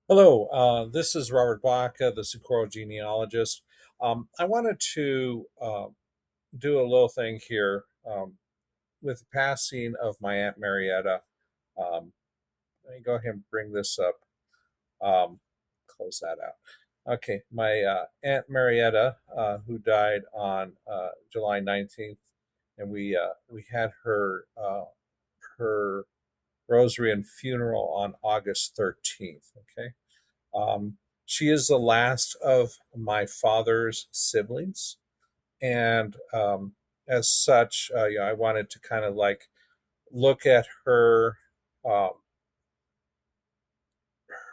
Hello, this is Robert Baca, the Socorro genealogist. I wanted to do a little thing here with the passing of my Aunt Marietta. Let me go ahead and bring this up. Close that out. Okay, my Aunt Marietta, who died on July 19th, and we had her rosary and funeral on August 13th. Okay. She is the last of my father's siblings, and as such, I wanted to kind of like look at um,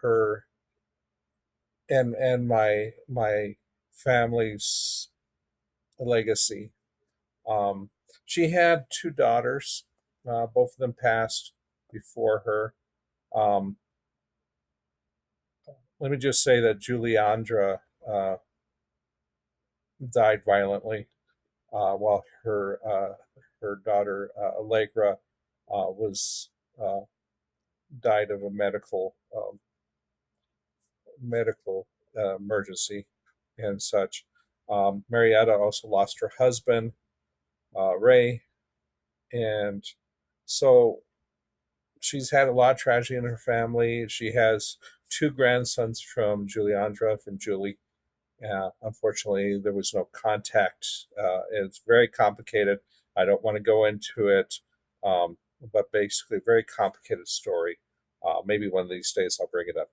her and my family's legacy. Um, she had two daughters. Both of them passed before her. Um, Let me just say that Julia Andra died violently while her daughter Allegra was uh, died of a medical emergency and such. Marietta also lost her husband Ray, and so she's had a lot of tragedy in her family. She has two grandsons from Juliandra, from Julie. Unfortunately, there was no contact. It's very complicated. I don't want to go into it, um, but basically, a very complicated story. Maybe one of these days I'll bring it up.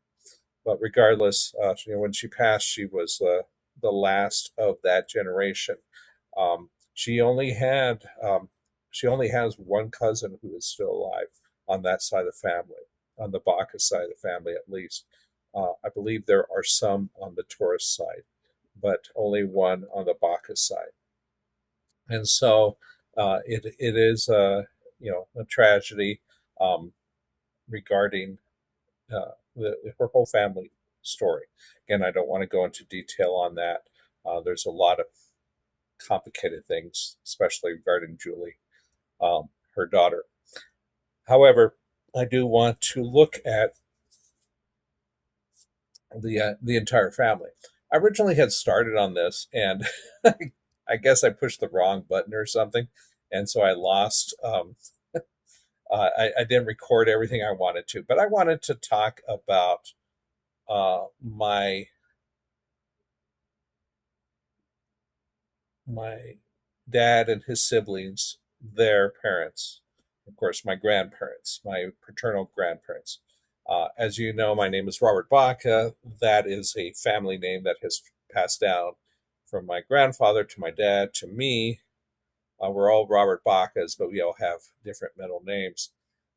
But regardless, when she passed, she was the last of that generation. She only had she only has one cousin who is still alive on that side of the family, on the Baca side of the family at least. I believe there are some on the tourist side, but only one on the Baca side. And so it is a tragedy um, regarding her whole family story. Again, I don't want to go into detail on that. There's a lot of complicated things, especially regarding Julie, her daughter. However, I do want to look at the entire family. I originally had started on this, and I guess I pushed the wrong button or something, and so I lost. I didn't record everything I wanted to, but I wanted to talk about my dad and his siblings, their parents, of course, my grandparents, my paternal grandparents. As you know, my name is Robert Baca. That is a family name that has passed down from my grandfather to my dad to me. We're all Robert Bacas, but we all have different middle names.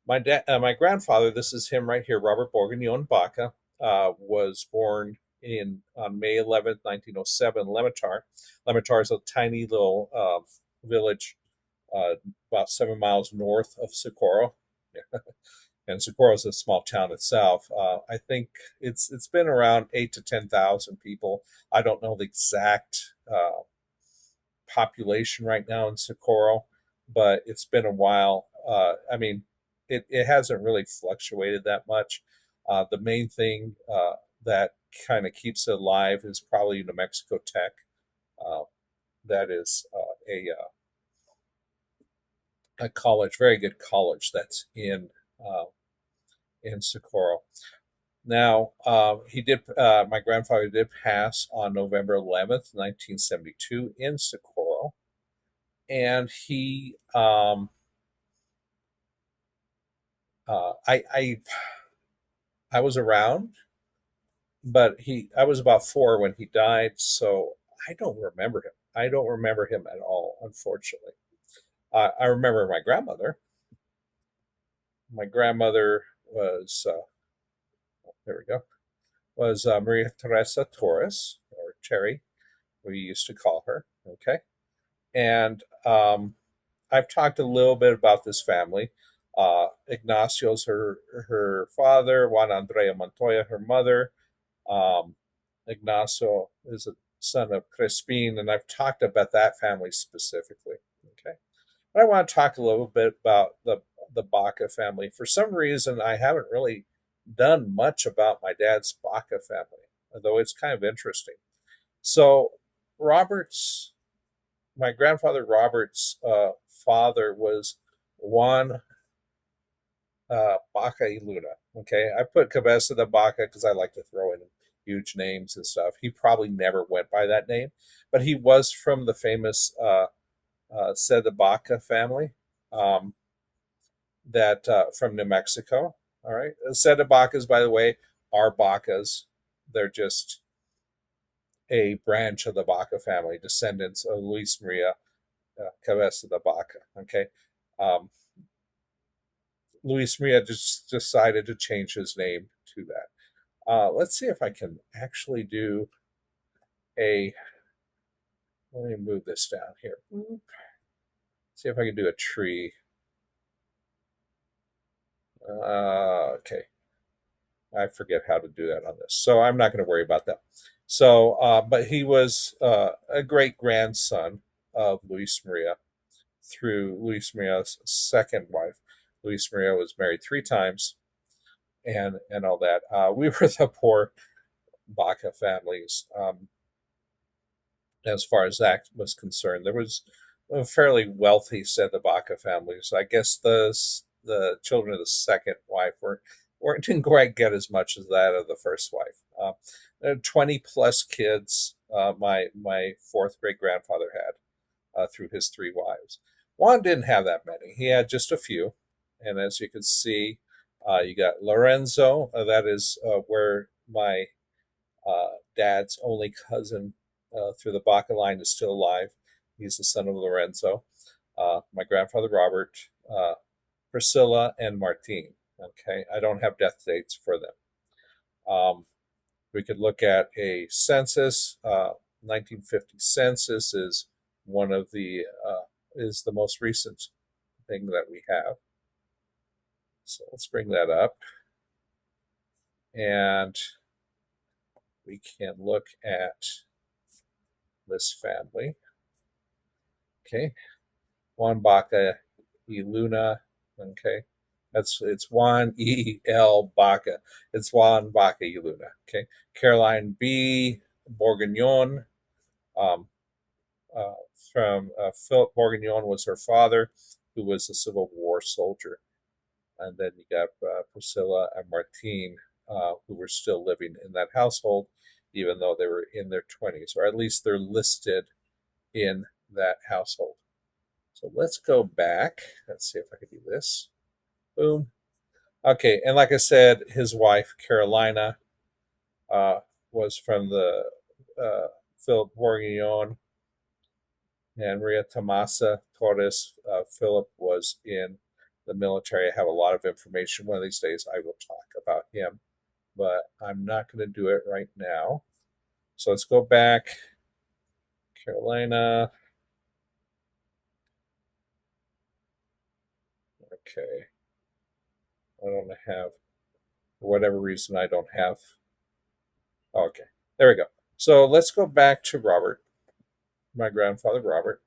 My grandfather, this is him right here, Robert Bourguignon Baca, was born in on May 11th, 1907, Lematar. Lematar is a tiny little village about 7 miles north of Socorro. And Socorro is a small town itself. I think it's been around 8 to 10,000 people. I don't know the exact population right now in Socorro, but it's been a while. I mean, it hasn't really fluctuated that much. The main thing that kind of keeps it alive is probably New Mexico Tech. Uh, that is a college, very good college that's in Socorro. Now, he did. My grandfather did pass on November 11th, 1972, in Socorro, and he I was around, but I was about four when he died, so I don't remember him. I don't remember him at all, unfortunately. I remember my grandmother. My grandmother was there we go, was Maria Teresa Torres, or Terry, we used to call her. Okay, and I've talked a little bit about this family. Ignacio's her father, Juan Andrea Montoya, her mother. Um, Ignacio is a son of Crespin, and I've talked about that family specifically. Okay, but I want to talk a little bit about the Baca family. For some reason, I haven't really. done much about my dad's Baca family, although it's kind of interesting. So, Robert's, my grandfather Robert's father was Juan Baca y Luna. Okay, I put Cabeza de Baca because I like to throw in huge names and stuff. He probably never went by that name, but he was from the famous Sede Baca family. Um, that from New Mexico. All right, Sede Bacas, by the way, are Bacas. They're just a branch of the Baca family, descendants of Luis Maria Cabeza de Baca. Okay, um, Luis Maria just decided to change his name to that. Let's see if I can actually do a. Let me move this down here. See if I can do a tree. Okay, I forget how to do that on this, so I'm not going to worry about that. So, but he was a great grandson of Luis Maria through Luis Maria's second wife. Luis Maria was married three times, and all that. We were the poor Baca families. As far as that was concerned. There was a fairly wealthy set of Baca families. I guess the children of the second wife didn't quite get as much as that of the first wife. 20 plus kids. My fourth great grandfather had through his three wives. Juan didn't have that many. He had just a few, and as you can see, you got Lorenzo. That is where my dad's only cousin through the Baca line is still alive. He's the son of Lorenzo. My grandfather Robert, Priscilla, and Martine. Okay, I don't have death dates for them. We could look at a census. 1950 census is one of the is the most recent thing that we have. So let's bring that up, and we can look at this family. Okay, Juan Baca y Luna. Okay, it's Juan E L Baca. It's Juan Baca y Luna. Okay, Caroline B Bourguignon. Um, uh, from Philip Bourguignon was her father, who was a Civil War soldier, and then you got Priscilla and Martine, who were still living in that household, even though they were in their 20s, or at least they're listed in that household. So let's go back. Let's see if I can do this. Boom. Okay, and like I said, his wife Carolina uh, was from the Philip Bourguignon, and Maria Tomasa Torres. Philip was in the military. I have a lot of information. One of these days, I will talk about him, but I'm not going to do it right now. So let's go back. Carolina. Okay. I don't have, for whatever reason, I don't have. Okay. There we go. So let's go back to Robert, my grandfather Robert.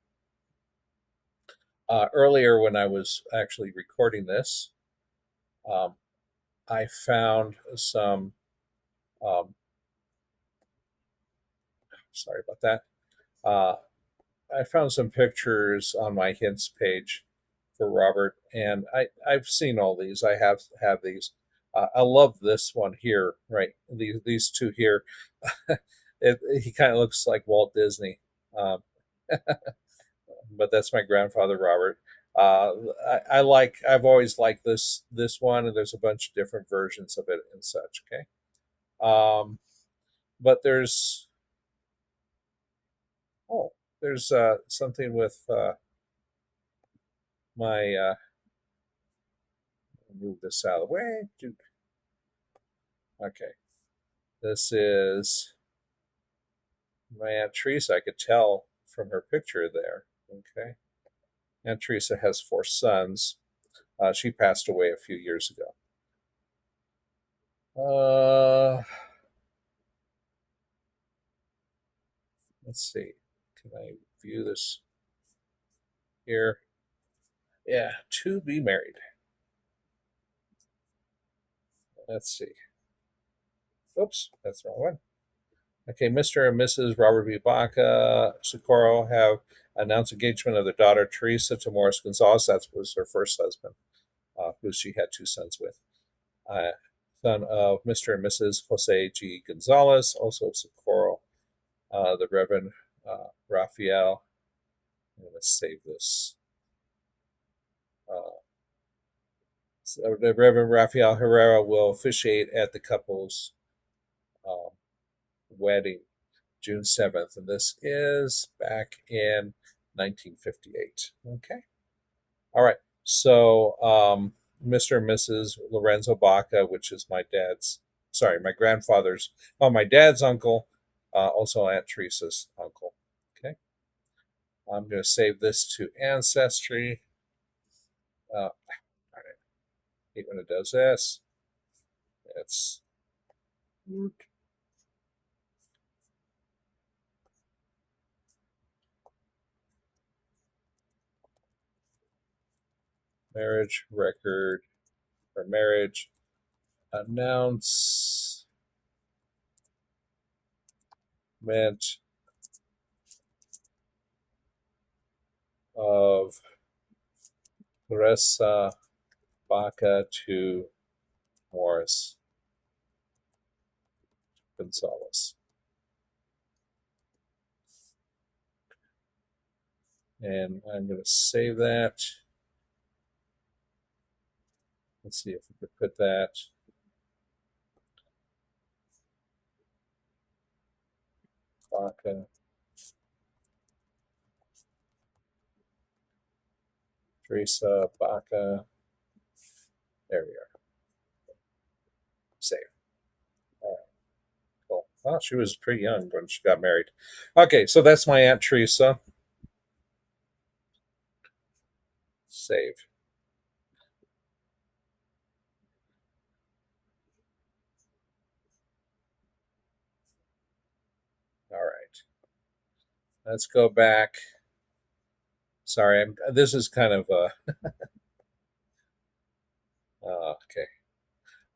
Earlier, when I was actually recording this, um, I found some. Um, sorry about that. Uh, I found some pictures on my hints page for Robert, and I've seen all these. I have these. I love this one here, right? These two here. He kind of looks like Walt Disney, um, but that's my grandfather Robert. I like. I've always liked this one, and there's a bunch of different versions of it and such. Okay, but oh there's something with my move this out of the way. Okay, this is my Aunt Teresa. I could tell from her picture there. Okay, Aunt Teresa has four sons. She passed away a few years ago. Uh, let's see. Can I view this here? Yeah, to be married. Let's see. Oops, that's the wrong one. Okay, Mr. and Mrs. Robert B. Baca Socorro have announced engagement of their daughter Teresa to Morris Gonzalez. That was her first husband, who she had two sons with. Uh, Son of Mr. and Mrs. Jose G. Gonzalez, also of Socorro. The Reverend Raphael. I'm going to save this. So the Reverend Raphael Herrera will officiate at the couple's um, wedding June 7th, and this is back in 1958. Okay. All right. So, Mr. and Mrs. Lorenzo Baca, which is my grandfather's, my dad's uncle, also Aunt Teresa's uncle. Okay. I'm going to save this to Ancestry. I hate when it does this. It's marriage record or marriage announcement of Teresa Baca to Morris Gonzalez. And I'm going to save that. Let's see if we could put that. Baca, Teresa Baca. There we are. Save. All right. Cool. Well, she was pretty young when she got married. Okay, so that's my Aunt Teresa. Save. All right. Let's go back. Sorry, this is kind of okay.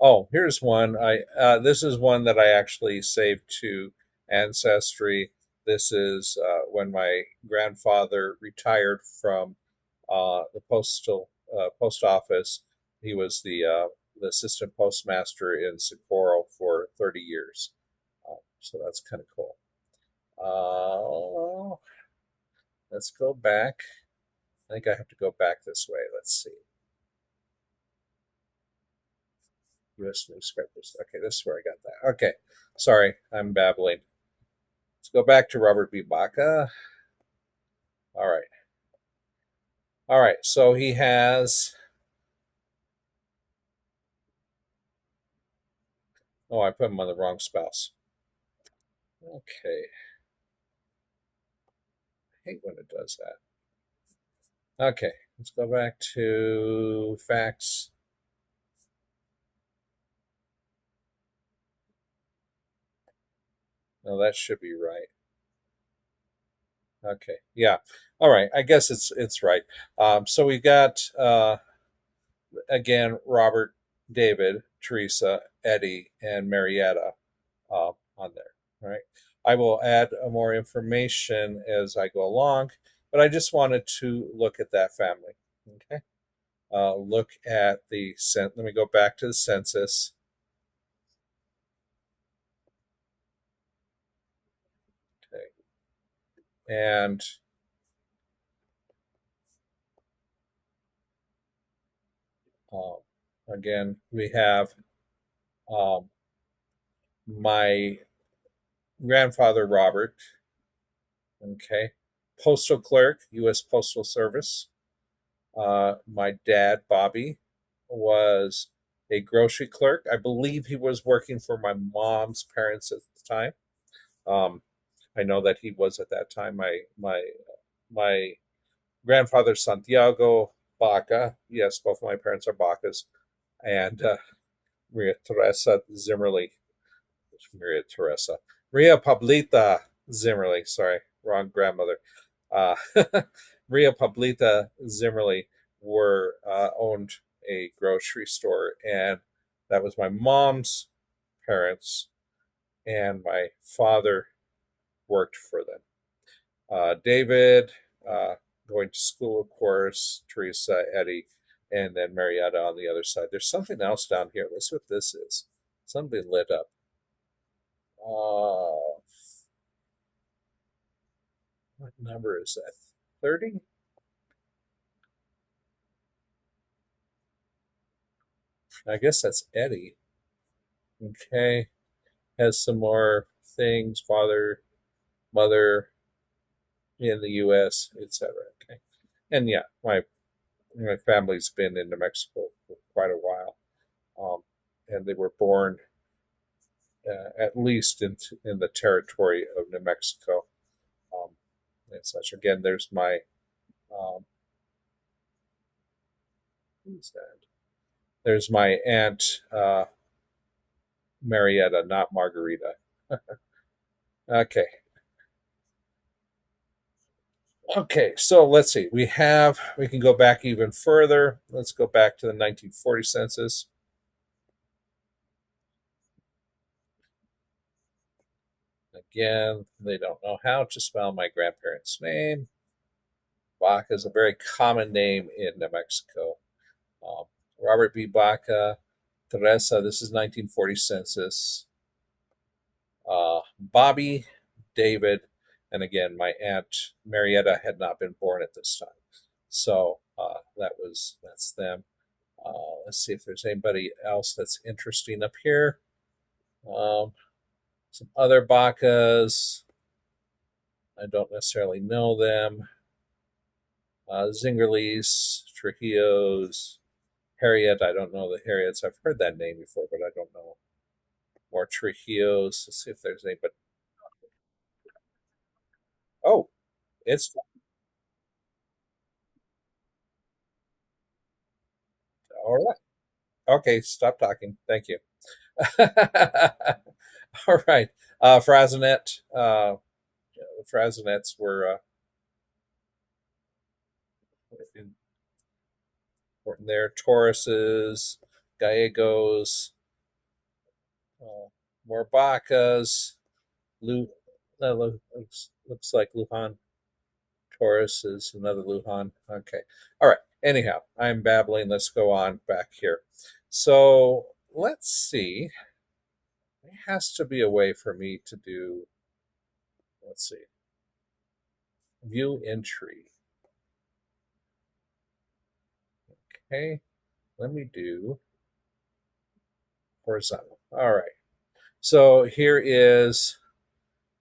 Oh, here's one. I This is one that I actually saved to Ancestry. This is when my grandfather retired from the post office. He was the assistant postmaster in Socorro for 30 years. So that's kind of cool. Uh, let's go back. I think I have to go back this way. Let's see. U.S. newspapers. Okay, this is where I got that. Okay, sorry, I'm babbling. Let's go back to Robert B. Baca. All right. All right, so he has. Oh, I put him on the wrong spouse. Okay. I hate when it does that. Okay, let's go back to facts. No, that should be right. Okay, yeah. All right, I guess it's right. So we got again Robert, David, Teresa, Eddie, and Marietta on there. All right. I will add more information as I go along, but I just wanted to look at that family. Okay. Look at let me go back to the census. Okay. And um, again, we have um, my grandfather, Robert. Okay. Postal clerk, U.S. Postal Service. My dad, Bobby, was a grocery clerk. I believe he was working for my mom's parents at the time. Um, I know that he was at that time. My grandfather, Santiago Baca. Yes, both of my parents are Bacas, and Maria Teresa Zimmerly. Maria Teresa. Maria Pablita Zimmerly. Sorry, wrong grandmother. Uh, Maria Pablita Zimmerly were owned a grocery store, and That was my mom's parents, and my father worked for them. David, uh, going to school, of course, Teresa, Eddie, and then Marietta on the other side. There's something else down here. Let's see what this is. Something lit up. Uh, what number is that? 30? I guess that's Eddie. Okay. Has some more things. Father, mother in the U.S., etc. Okay. And yeah, my family's been in New Mexico for quite a while. And they were born at least in the territory of New Mexico, um, and such. Again, there's my um, who's that? There's my aunt Marietta, not Margarita. Okay, okay. So let's see. We can go back even further. Let's go back to the 1940 census. Again, they don't know how to spell my grandparents' name. Baca is a very common name in New Mexico. Um, Robert B. Baca, Teresa, this is 1940 census. Bobby, David, and again, my aunt Marietta had not been born at this time. So that's them. Let's see if there's anybody else that's interesting up here. Um, some other Bacas. I don't necessarily know them. Zingerlees, Trujillos, Harriet. I don't know the Harriets. I've heard that name before, but I don't know more Trujillos. Let's see if there's any. But oh, it's all right. Okay, stop talking. Thank you. All right. Frazinet. The Frazinets were important there. Tauruses, Gallegos, uh, more Bacas. Looks like Lujan. Taurus is another Lujan. Okay. All right. Anyhow, I'm babbling. Let's go on back here. So let's see. There has to be a way for me to do, let's see, view entry. Okay. Let me do horizontal. All right. So here is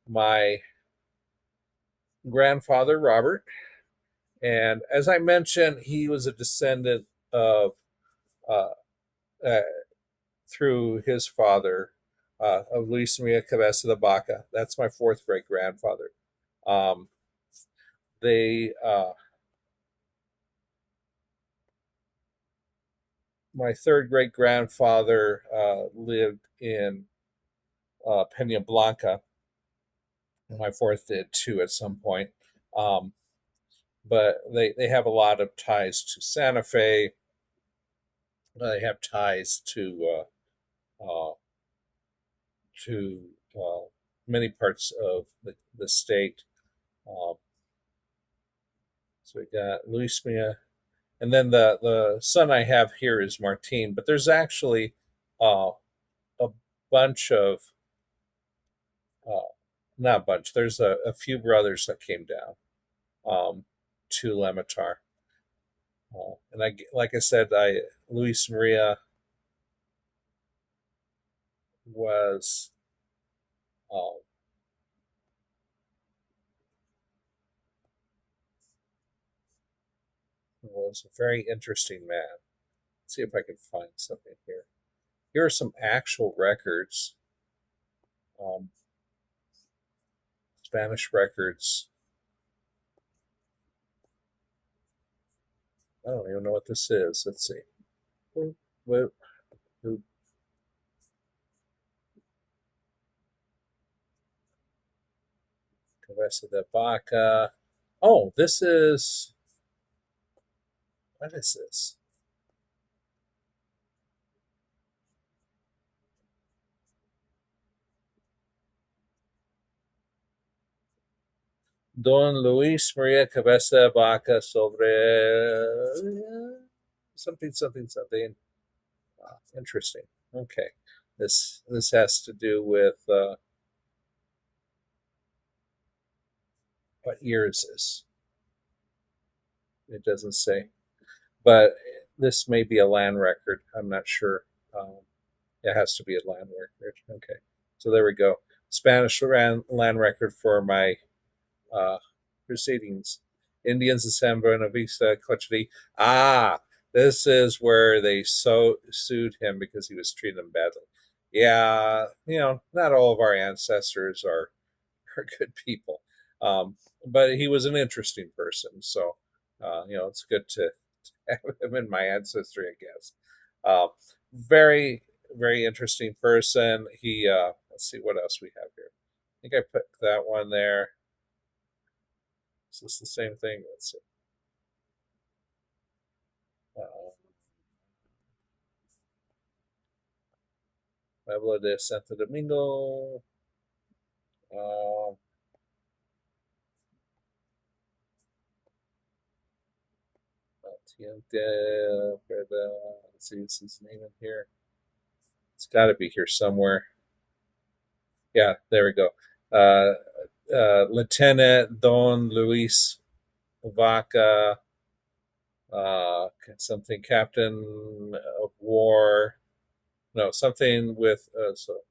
my grandfather, Robert. And as I mentioned, he was a descendant of, uh, uh, through his father, of Luis Maria Cabeza de Baca. That's my fourth great grandfather. Um, they, my third great grandfather lived in Pena Blanca. My fourth did too at some point. Um, but they have a lot of ties to Santa Fe. They have ties uh, to many parts of the state. Um, so we got Luis Mia, and then the son I have here is Martin. But there's actually uh, a bunch of uh, not a bunch. There's a few brothers that came down to Lematar, and like I said, I Luis Maria was uh, was a very interesting man. Let's see if I can find something here. Here are some actual records, um, Spanish records. I don't even know what this is. Let's see. Whoop, whoop, Cabeza de Vaca. Oh, this is, what is this? Don Luis Maria Cabeza Baca sobre something, something, something. Interesting. Okay. This has to do with what year is this? It doesn't say, but this may be a land record. I'm not sure. Um, it has to be a land record. Okay, so there we go. Spanish land record for my uh, proceedings. Indians in San Buenaventura, Cochiti. Ah, this is where they sued him because he was treating them badly. Yeah, not all of our ancestors are good people, um, but he was an interesting person. So, it's good to have him in my ancestry, I guess. Uh, very, very interesting person. Let's see what else we have here. I think I put that one there. Is this the same thing? Let's see. Uh, Pueblo de Santo Domingo. Uh, let's see, is his name in here? It's got to be here somewhere. Yeah, there we go. Uh, Lieutenant Don Luis Vaca, something Captain of War. No, something with. So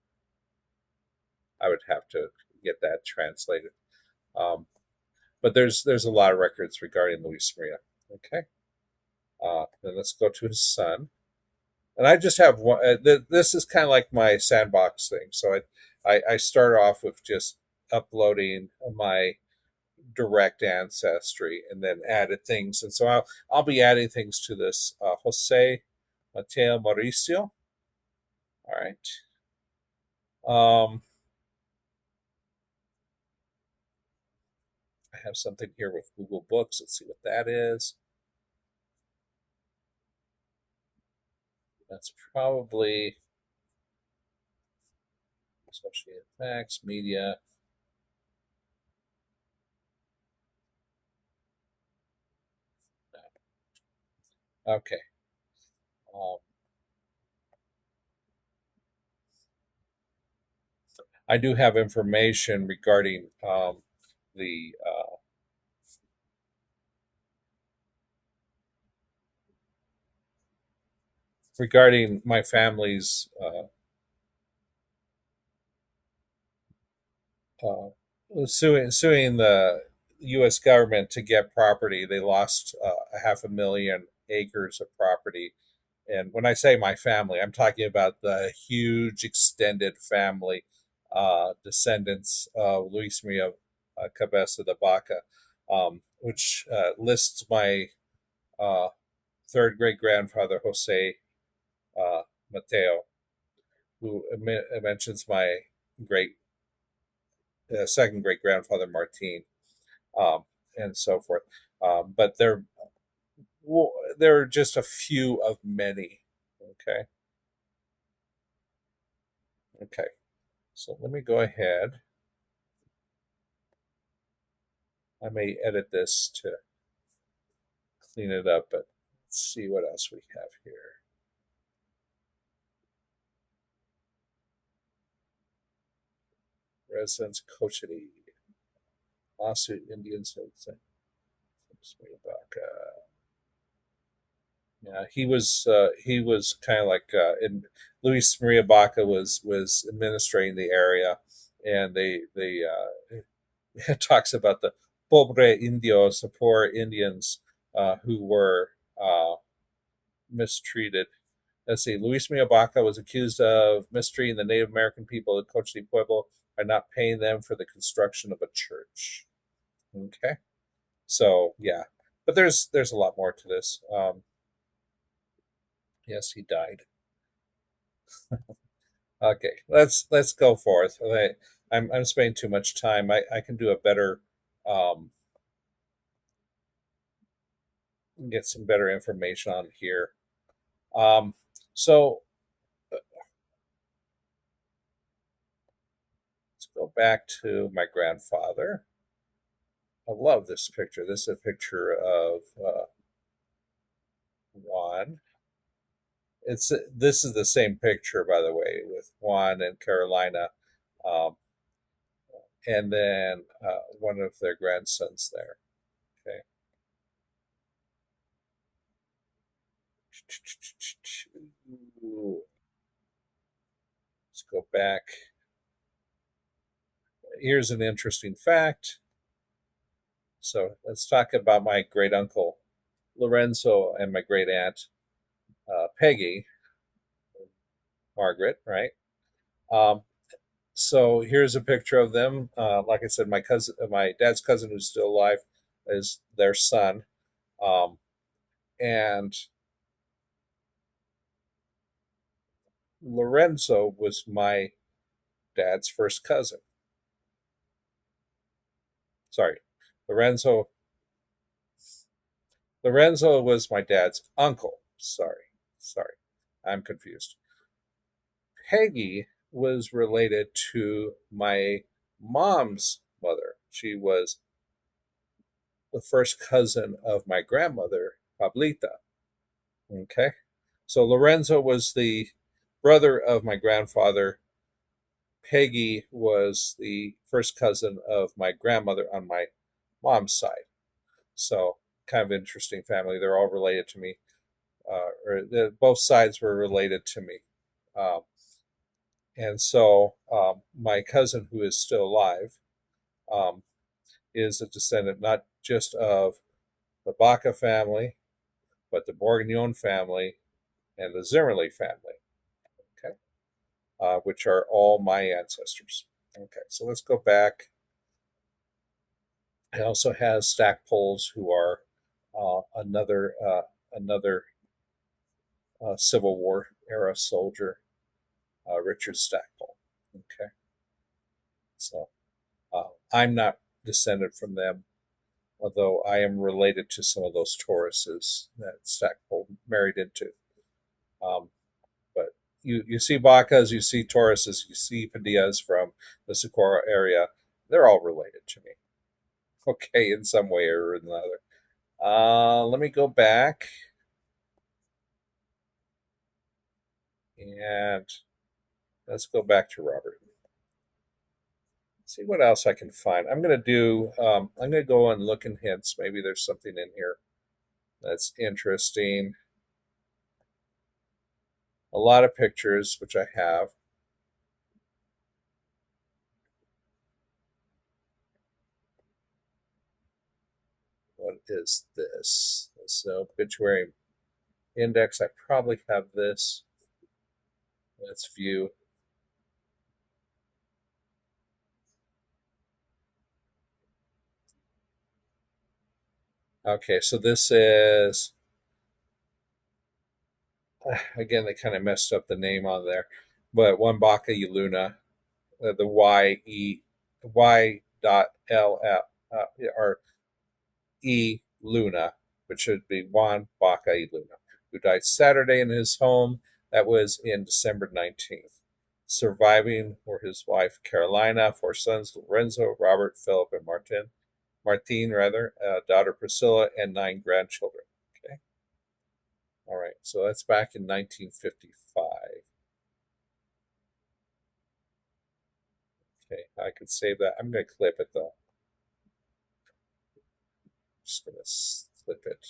I would have to get that translated. Um, but there's a lot of records regarding Luis Maria. Okay, then let's go to his son, and I just have one. This is kind of like my sandbox thing. So I start off with just uploading my direct ancestry and then added things. And so I'll be adding things to this. Jose Mateo Mauricio. All right. I have something here with Google Books. Let's see what that is. That's probably Associated Facts, Media. Okay. Um, I do have information regarding the regarding my family's uh, suing the U.S. government to get property. They lost a 500,000 acres of property. And when I say my family, I'm talking about the huge extended family descendants of Luis Maria Cabeza de Baca, which lists my uh, third great grandfather, Jose uh, Mateo, who mentions my great second great grandfather, Martin, um, and so forth. But there are just a few of many. Okay. Okay. So let me go ahead. I may edit this to clean it up, but let's see what else we have here. Residence Cochity. Lawsuit Indians. Yeah, he was kind of like in Luis Maria Baca was administrating the area, and they it talks about the pobre indios, the poor Indians who were mistreated. Let's see, Luis Maria Baca was accused of mistreating the Native American people of Cochiti Pueblo by not paying them for the construction of a church. Okay, so yeah, but there's a lot more to this. Yes, he died. Okay, let's go forth. I'm spending too much time. I can do a better um, get some better information on here. Um, so let's go back to my grandfather. I love this picture. This is a picture of Juan. This is the same picture, by the way, with Juan and Carolina, um, and then one of their grandsons there. Okay, let's go back. Here's an interesting fact. So let's talk about my great uncle Lorenzo and my great aunt Peggy Margaret. Right. Um, so here's a picture of them. Like I said, my cousin, my dad's cousin, who's still alive, is their son, and Lorenzo was my dad's first cousin. Sorry, Lorenzo. Lorenzo was my dad's uncle. Sorry, I'm confused. Peggy was related to my mom's mother. She was the first cousin of my grandmother, Pablita. Okay. So Lorenzo was the brother of my grandfather. Peggy was the first cousin of my grandmother on my mom's side. So kind of interesting family. They're all related to me, both sides were related to me. Um, and so my cousin, who is still alive, um, is a descendant not just of the Baca family, but the Bourguignon family and the Zimmerli family, okay, which are all my ancestors. Okay, so let's go back. It also has Stackpoles, who are another Civil War era soldier, Richard Stackpole. Okay, so I'm not descended from them, although I am related to some of those Tauruses that Stackpole married into. Um, but you see Bacas, you see Tauruses, you see Padillas from the Socorro area. They're all related to me, okay, in some way or another. Let me go back and let's go back to Robert. See what else I can find. I'm gonna do. I'm gonna go and look in hints. Maybe there's something in here that's interesting. A lot of pictures, which I have. What is this? This obituary index. I probably have this. Let's view. Okay, so this is again they kind of messed up the name on there, but one Baca Luna, the Y.L.F. Or E. Luna, which should be Juan Baca y Luna, who died Saturday in his home. That was in December 19th. Surviving were his wife Carolina, four sons Lorenzo, Robert, Philip, and Martin rather, daughter Priscilla, and nine grandchildren. Okay. All right. So that's back in 1955. Okay. I could save that. I'm going to clip it though. Just going to clip it.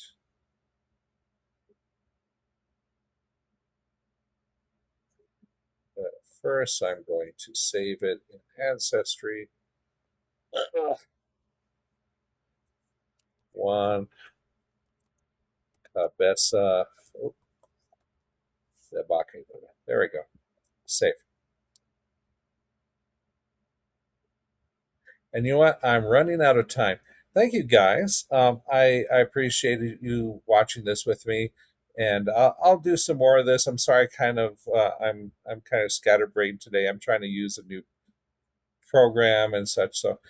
But first, I'm going to save it in Ancestry. One Bessa. Oh, the Baca. There we go. Save. And you know what? I'm running out of time. Thank you guys. I appreciated you watching this with me, and I'll do some more of this. I'm sorry, I'm kind of scatterbrained today. I'm trying to use a new program and such. So,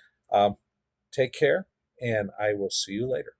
take care, and I will see you later.